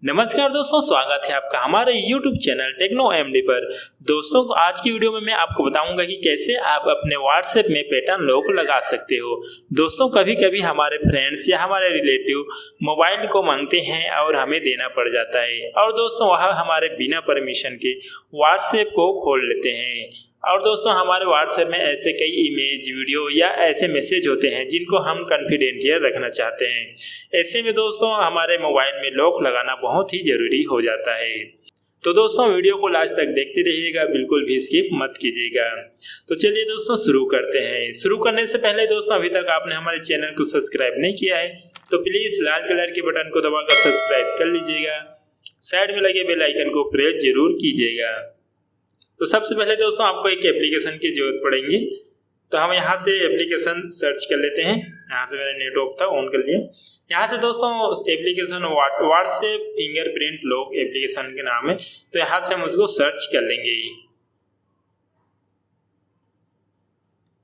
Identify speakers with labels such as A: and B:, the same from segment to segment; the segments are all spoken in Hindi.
A: नमस्कार दोस्तों, स्वागत है आपका हमारे YouTube चैनल टेक्नो एमडी पर। दोस्तों आज की वीडियो में मैं आपको बताऊंगा कि कैसे आप अपने WhatsApp में पैटर्न लॉक लगा सकते हो। दोस्तों कभी कभी हमारे फ्रेंड्स या हमारे रिलेटिव मोबाइल को मांगते हैं और हमें देना पड़ जाता है, और दोस्तों वह हमारे बिना परमिशन के WhatsApp को खोल लेते हैं। और दोस्तों हमारे WhatsApp में ऐसे कई इमेज, वीडियो या ऐसे मैसेज होते हैं जिनको हम कॉन्फिडेंशियल रखना चाहते हैं। ऐसे में दोस्तों हमारे मोबाइल में लॉक लगाना बहुत ही ज़रूरी हो जाता है। तो दोस्तों वीडियो को लास्ट तक देखते रहिएगा, बिल्कुल भी स्किप मत कीजिएगा। तो चलिए दोस्तों शुरू करते हैं। शुरू करने से पहले दोस्तों अभी तक आपने हमारे चैनल को सब्सक्राइब नहीं किया है तो प्लीज़ लाल कलर के बटन को दबाकर सब्सक्राइब कर लीजिएगा। साइड में लगे बेल आइकन को प्रेस जरूर कीजिएगा। तो सबसे पहले दोस्तों आपको एक एप्लीकेशन की जरूरत पड़ेगी, तो हम यहाँ से एप्लीकेशन सर्च कर लेते हैं। यहाँ से मेरा नेट ऑफ था, ऑन कर लिया। यहाँ से दोस्तों application WhatsApp fingerprint lock application के नाम है, तो यहाँ से हम उसको सर्च कर लेंगे।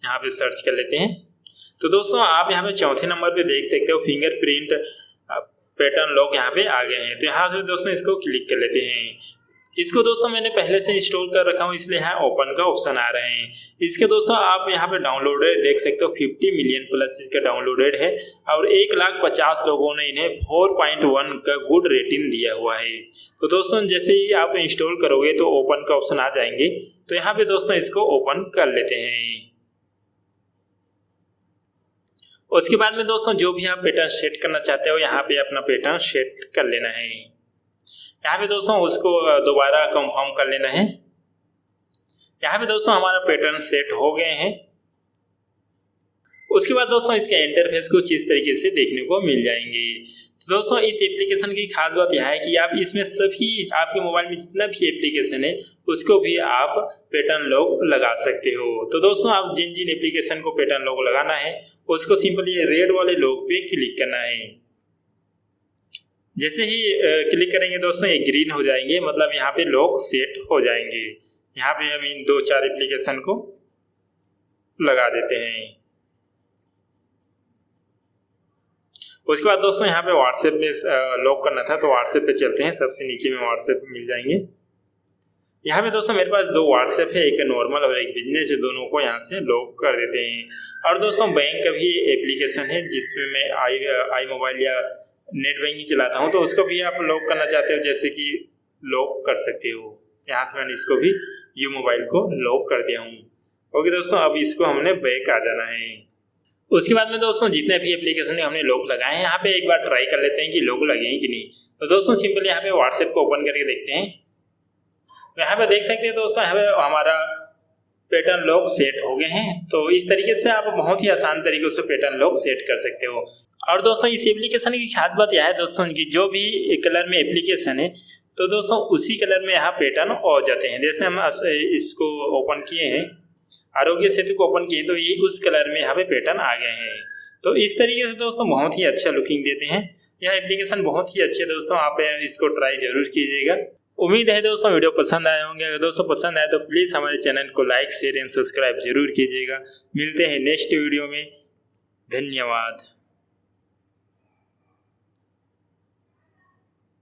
A: यहाँ पे सर्च कर लेते हैं। तो दोस्तों आप यहाँ पे चौथे नंबर पे देख सकते हो फिंगरप्रिंट पैटर्न लॉक यहाँ पे आ गए हैं। तो यहाँ से दोस्तों इसको क्लिक कर लेते हैं। इसको दोस्तों मैंने पहले से इंस्टॉल कर रखा हूँ, इसलिए यहाँ ओपन का ऑप्शन आ रहे हैं। इसके दोस्तों आप यहाँ पे डाउनलोडेड देख सकते हो, 50 मिलियन प्लस इसका डाउनलोडेड है और 1,50,000 लोगों ने इन्हें 4.1 का गुड रेटिंग दिया हुआ है। तो दोस्तों जैसे ही आप इंस्टॉल करोगे तो ओपन का ऑप्शन आ जाएंगे। तो यहाँ पे दोस्तों इसको ओपन कर लेते हैं। उसके बाद में दोस्तों जो भी आप पैटर्न सेट करना चाहते हो यहाँ पे अपना पैटर्न सेट कर लेना है। यहाँ पे दोस्तों उसको दोबारा कंफर्म कर लेना है। यहाँ पे दोस्तों हमारा पैटर्न सेट हो गए हैं। उसके बाद दोस्तों इसके इंटरफेस कुछ इस तरीके से देखने को मिल जाएंगे। तो दोस्तों इस एप्लीकेशन की खास बात यह है कि आप इसमें सभी आपके मोबाइल में जितना भी एप्लीकेशन है उसको भी आप पैटर्न लॉक लगा सकते हो। तो दोस्तों आप जिन जिन एप्लीकेशन को पैटर्न लॉक लगाना है उसको सिंपली रेड वाले लॉक पे क्लिक करना है। जैसे ही क्लिक करेंगे दोस्तों ये ग्रीन हो जाएंगे, मतलब यहाँ पे लॉक सेट हो जाएंगे। यहाँ पे हम इन 2-4 एप्लीकेशन को लगा देते हैं। उसके बाद दोस्तों यहाँ पे व्हाट्सएप में लॉक करना था, तो व्हाट्सएप पे चलते हैं। सबसे नीचे में व्हाट्सएप मिल जाएंगे। यहाँ पे दोस्तों मेरे पास 2 व्हाट्सएप है, एक नॉर्मल और एक बिजनेस, दोनों को यहाँ से लॉक कर देते हैं। और दोस्तों बैंक का भी एप्लीकेशन है जिसमें मैं आई मोबाइल या नेट बैंकिंग चलाता हूं, तो उसको भी आप लॉक करना चाहते हो जैसे कि लॉक कर सकते हो। यहाँ से मैंने इसको भी यू मोबाइल को लॉक कर दिया हूँ। ओके दोस्तों अब इसको हमने बैक आ जाना है। उसके बाद में दोस्तों जितने भी एप्लीकेशन हमने लॉक लगाए हैं यहाँ पे एक बार ट्राई कर लेते हैं कि लॉक लगे हैं कि नहीं। तो दोस्तों सिंपली यहाँ पे व्हाट्सएप को ओपन करके देखते हैं। यहाँ पे देख सकते हैं दोस्तों यहाँ पे हमारा पैटर्न लॉक सेट हो गए हैं। तो इस तरीके से आप बहुत ही आसान तरीके से पैटर्न लॉक सेट कर सकते हो। और दोस्तों इस एप्लीकेशन की खास बात यह है दोस्तों कि जो भी कलर में एप्लीकेशन है तो दोस्तों उसी कलर में यहाँ पैटर्न हो जाते हैं। जैसे हम इसको ओपन किए हैं, आरोग्य सेतु को ओपन किए, तो ये उस कलर में यहाँ पे पैटर्न आ गए हैं। तो इस तरीके से दोस्तों बहुत ही अच्छा लुकिंग देते हैं। यह एप्लीकेशन बहुत ही अच्छे दोस्तों, आप इसको ट्राई जरूर कीजिएगा। उम्मीद है दोस्तों वीडियो पसंद आए होंगे। अगर दोस्तों पसंद आए तो प्लीज़ हमारे चैनल को लाइक, शेयर एंड सब्सक्राइब जरूर कीजिएगा। मिलते हैं नेक्स्ट वीडियो में। धन्यवाद।